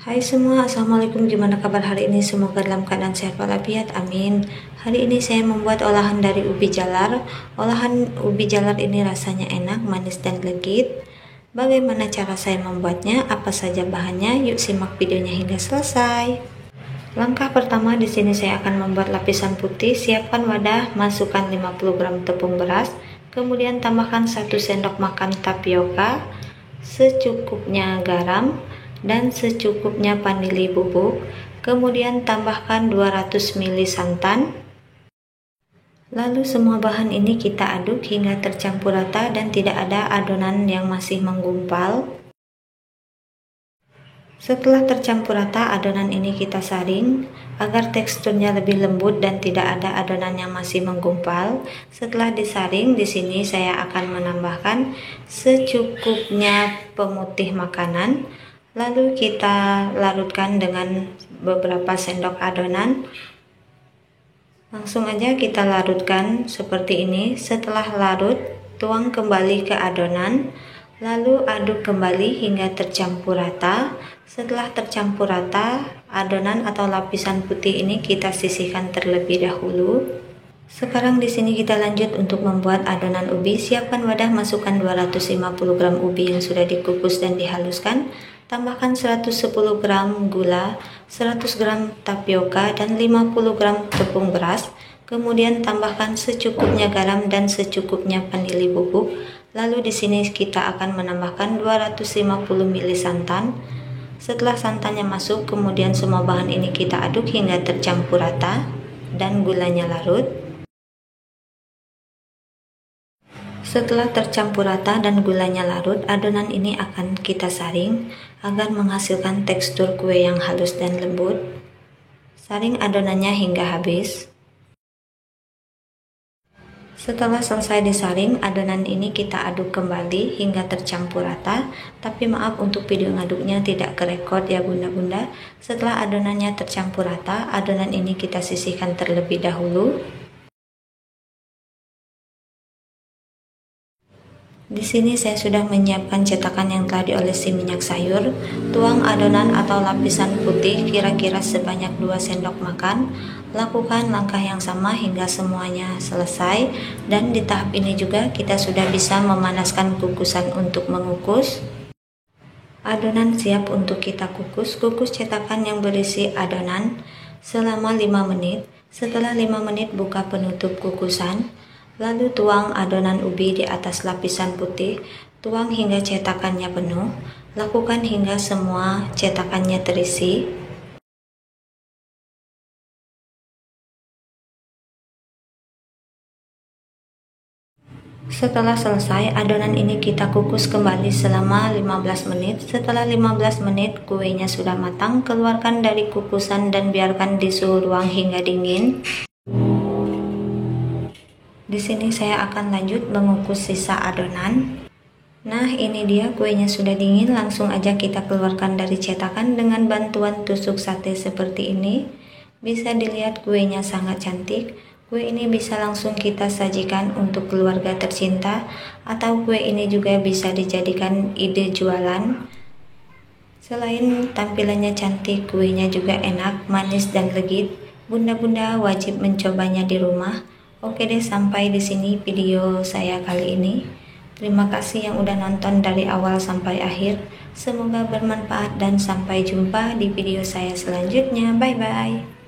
Hai semua, assalamualaikum. Gimana kabar hari ini? Semoga dalam keadaan sehat walafiat, amin. Hari ini saya membuat olahan dari ubi jalar. Olahan ubi jalar ini rasanya enak, manis dan legit. Bagaimana cara saya membuatnya? Apa saja bahannya? Yuk simak videonya hingga selesai. Langkah pertama, di sini saya akan membuat lapisan putih. Siapkan wadah, masukkan 50 gram tepung beras, kemudian tambahkan 1 sendok makan tapioka, secukupnya garam, dan secukupnya vanili bubuk. Kemudian tambahkan 200 ml santan. Lalu semua bahan ini kita aduk hingga tercampur rata dan tidak ada adonan yang masih menggumpal. Setelah tercampur rata, adonan ini kita saring agar teksturnya lebih lembut dan tidak ada adonan yang masih menggumpal. Setelah disaring, di sini saya akan menambahkan secukupnya pemutih makanan. Lalu kita larutkan dengan beberapa sendok adonan. Langsung aja kita larutkan seperti ini. Setelah larut, tuang kembali ke adonan. Lalu aduk kembali hingga tercampur rata. Setelah tercampur rata, adonan atau lapisan putih ini kita sisihkan terlebih dahulu. Sekarang di sini kita lanjut untuk membuat adonan ubi. Siapkan wadah, masukkan 250 gram ubi yang sudah dikukus dan dihaluskan. Tambahkan 110 gram gula, 100 gram tapioka, dan 50 gram tepung beras. Kemudian tambahkan secukupnya garam dan secukupnya vanili bubuk. Lalu di sini kita akan menambahkan 250 ml santan. Setelah santannya masuk, kemudian semua bahan ini kita aduk hingga tercampur rata dan gulanya larut. Setelah tercampur rata dan gulanya larut, adonan ini akan kita saring agar menghasilkan tekstur kue yang halus dan lembut. Saring adonannya hingga habis. Setelah selesai disaring, adonan ini kita aduk kembali hingga tercampur rata. Tapi maaf, untuk video ngaduknya tidak kerekod ya bunda-bunda. Setelah adonannya tercampur rata, adonan ini kita sisihkan terlebih dahulu. Di sini saya sudah menyiapkan cetakan yang telah diolesi minyak sayur. Tuang adonan atau lapisan putih kira-kira sebanyak 2 sendok makan. Lakukan langkah yang sama hingga semuanya selesai. Dan di tahap ini juga kita sudah bisa memanaskan kukusan untuk mengukus. Adonan siap untuk kita kukus. Kukus cetakan yang berisi adonan selama 5 menit. Setelah 5 menit, buka penutup kukusan. Lalu tuang adonan ubi di atas lapisan putih, tuang hingga cetakannya penuh. Lakukan hingga semua cetakannya terisi. Setelah selesai, adonan ini kita kukus kembali selama 15 menit. Setelah 15 menit, kuenya sudah matang. Keluarkan dari kukusan dan biarkan di suhu ruang hingga dingin. Di sini saya akan lanjut mengukus sisa adonan. Nah, ini dia kuenya sudah dingin. Langsung aja kita keluarkan dari cetakan dengan bantuan tusuk sate seperti ini. Bisa dilihat kuenya sangat cantik. Kue ini bisa langsung kita sajikan untuk keluarga tercinta, atau kue ini juga bisa dijadikan ide jualan. Selain tampilannya cantik, kuenya juga enak, manis dan legit. Bunda-bunda wajib mencobanya di rumah. Oke deh, sampai di sini video saya kali ini. Terima kasih yang udah nonton dari awal sampai akhir. Semoga bermanfaat dan sampai jumpa di video saya selanjutnya. Bye-bye.